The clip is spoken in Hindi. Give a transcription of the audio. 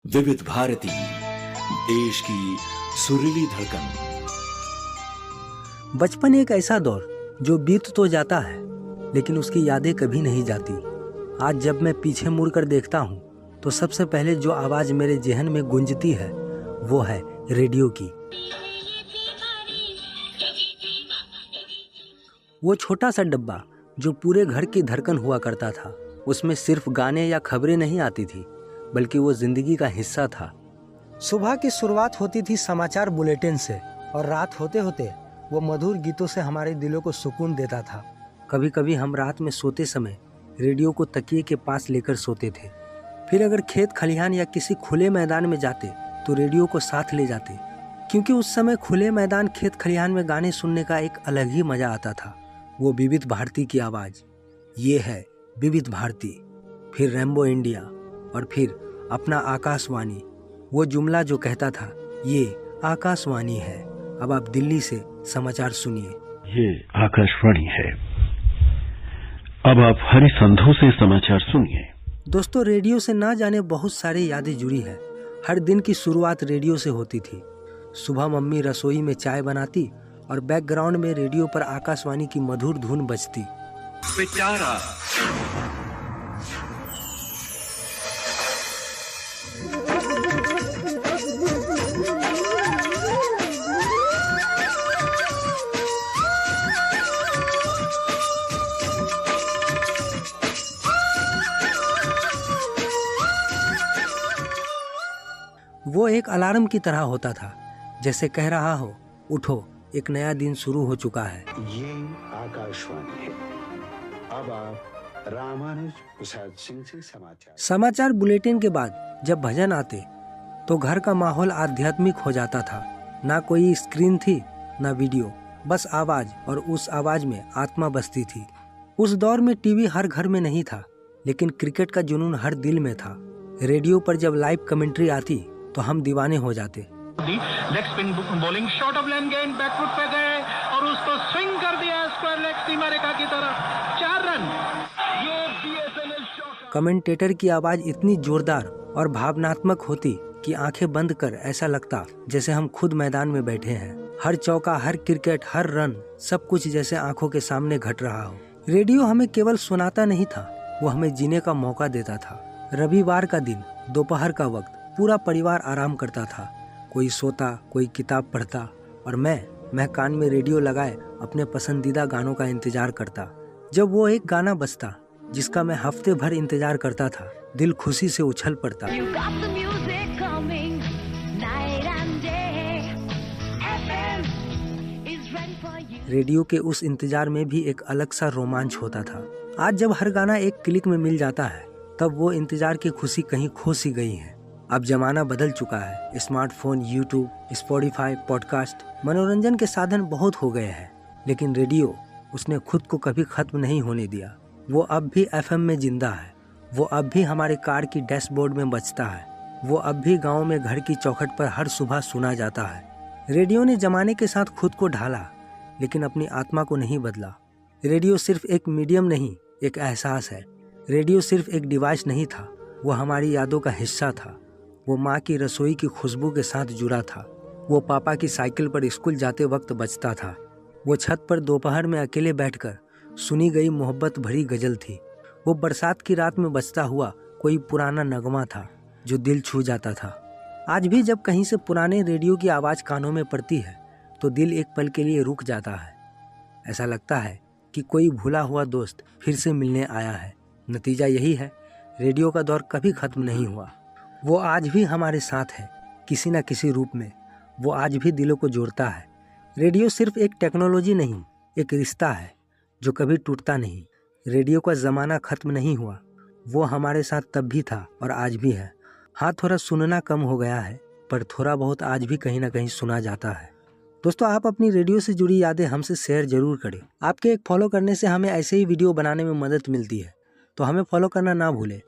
विविध भारती, देश की सुरीली धड़कन। बचपन एक ऐसा दौर जो बीत तो जाता है लेकिन उसकी यादें कभी नहीं जाती। आज जब मैं पीछे मुड़कर देखता हूँ तो सबसे पहले जो आवाज़ मेरे ज़हन में गूंजती है वो है रेडियो की। वो छोटा सा डब्बा जो पूरे घर की धड़कन हुआ करता था, उसमें सिर्फ गाने या खबरें नहीं आती थी बल्कि वो जिंदगी का हिस्सा था। सुबह की शुरुआत होती थी समाचार बुलेटिन से और रात होते होते वो मधुर गीतों से हमारे दिलों को सुकून देता था। कभी कभी हम रात में सोते समय रेडियो को तकिए के पास लेकर सोते थे। फिर अगर खेत खलिहान या किसी खुले मैदान में जाते तो रेडियो को साथ ले जाते, क्योंकि उस समय खुले मैदान खेत खलिहान में गाने सुनने का एक अलग ही मजा आता था। वो विविध भारती की आवाज़, ये है विविध भारती, फिर रेनबो इंडिया और फिर अपना आकाशवाणी। वो जुमला जो कहता था ये आकाशवाणी है। अब आप दिल्ली से समाचार सुनिए। ये आकाशवाणी है। अब आप हरिसंधू से समाचार सुनिए। दोस्तों, रेडियो से ना जाने बहुत सारी यादें जुड़ी है। हर दिन की शुरुआत रेडियो से होती थी। सुबह मम्मी रसोई में चाय बनाती और बैकग्राउंड में रेडियो पर आकाशवाणी की मधुर धुन बजती। बेचारा वो एक अलार्म की तरह होता था, जैसे कह रहा हो उठो, एक नया दिन शुरू हो चुका है। ये आकाशवाणी है। अब आप रामानुज प्रसाद सिंह से समाचार बुलेटिन के बाद जब भजन आते तो घर का माहौल आध्यात्मिक हो जाता था। ना कोई स्क्रीन थी ना वीडियो, बस आवाज, और उस आवाज में आत्मा बसती थी। उस दौर में टीवी हर घर में नहीं था, लेकिन क्रिकेट का जुनून हर दिल में था। रेडियो पर जब लाइव कमेंट्री आती तो हम दीवाने हो जाते। Leg spin bowling, short of length गेंद, बैकफुट पे गए और उसको स्विंग कर दिया स्क्वायर लेग सीमा रेखा की तरफ, 4 रन। ये बीएसएनएल शॉट। कमेंटेटर की आवाज इतनी जोरदार और भावनात्मक होती कि आंखें बंद कर ऐसा लगता जैसे हम खुद मैदान में बैठे हैं। हर चौका, हर क्रिकेट, हर रन, सब कुछ जैसे आंखों के सामने घट रहा हो। रेडियो हमें केवल सुनाता नहीं था, वो हमें जीने का मौका देता था। रविवार का दिन, दोपहर का वक्त, पूरा परिवार आराम करता था। कोई सोता, कोई किताब पढ़ता और मैं कान में रेडियो लगाए अपने पसंदीदा गानों का इंतजार करता। जब वो एक गाना बजता जिसका मैं हफ्ते भर इंतजार करता था, दिल खुशी से उछल पड़ता। रेडियो के उस इंतजार में भी एक अलग सा रोमांच होता था। आज जब हर गाना एक क्लिक में मिल जाता है तब वो इंतजार की खुशी कहीं खो सी गई है। अब जमाना बदल चुका है। स्मार्टफोन, यूट्यूब, स्पॉटिफाई, पॉडकास्ट, मनोरंजन के साधन बहुत हो गए हैं, लेकिन रेडियो, उसने खुद को कभी खत्म नहीं होने दिया। वो अब भी एफएम में जिंदा है। वो अब भी हमारे कार की डैशबोर्ड में बजता है। वो अब भी गाँव में घर की चौखट पर हर सुबह सुना जाता है। रेडियो ने जमाने के साथ खुद को ढाला, लेकिन अपनी आत्मा को नहीं बदला। रेडियो सिर्फ एक मीडियम नहीं, एक एहसास है। रेडियो सिर्फ एक डिवाइस नहीं था, वो हमारी यादों का हिस्सा था। वो माँ की रसोई की खुशबू के साथ जुड़ा था। वो पापा की साइकिल पर स्कूल जाते वक्त बजता था। वो छत पर दोपहर में अकेले बैठकर सुनी गई मोहब्बत भरी गजल थी। वो बरसात की रात में बजता हुआ कोई पुराना नगमा था जो दिल छू जाता था। आज भी जब कहीं से पुराने रेडियो की आवाज़ कानों में पड़ती है तो दिल एक पल के लिए रुक जाता है। ऐसा लगता है कि कोई भूला हुआ दोस्त फिर से मिलने आया है। नतीजा यही है, रेडियो का दौर कभी खत्म नहीं हुआ। वो आज भी हमारे साथ है, किसी न किसी रूप में। वो आज भी दिलों को जोड़ता है। रेडियो सिर्फ एक टेक्नोलॉजी नहीं, एक रिश्ता है जो कभी टूटता नहीं। रेडियो का ज़माना खत्म नहीं हुआ, वो हमारे साथ तब भी था और आज भी है। हाँ, थोड़ा सुनना कम हो गया है, पर थोड़ा बहुत आज भी कहीं ना कहीं सुना जाता है। दोस्तों, आप अपनी रेडियो से जुड़ी यादें हमसे शेयर जरूर करें। आपके एक फॉलो करने से हमें ऐसे ही वीडियो बनाने में मदद मिलती है, तो हमें फॉलो करना ना भूलें।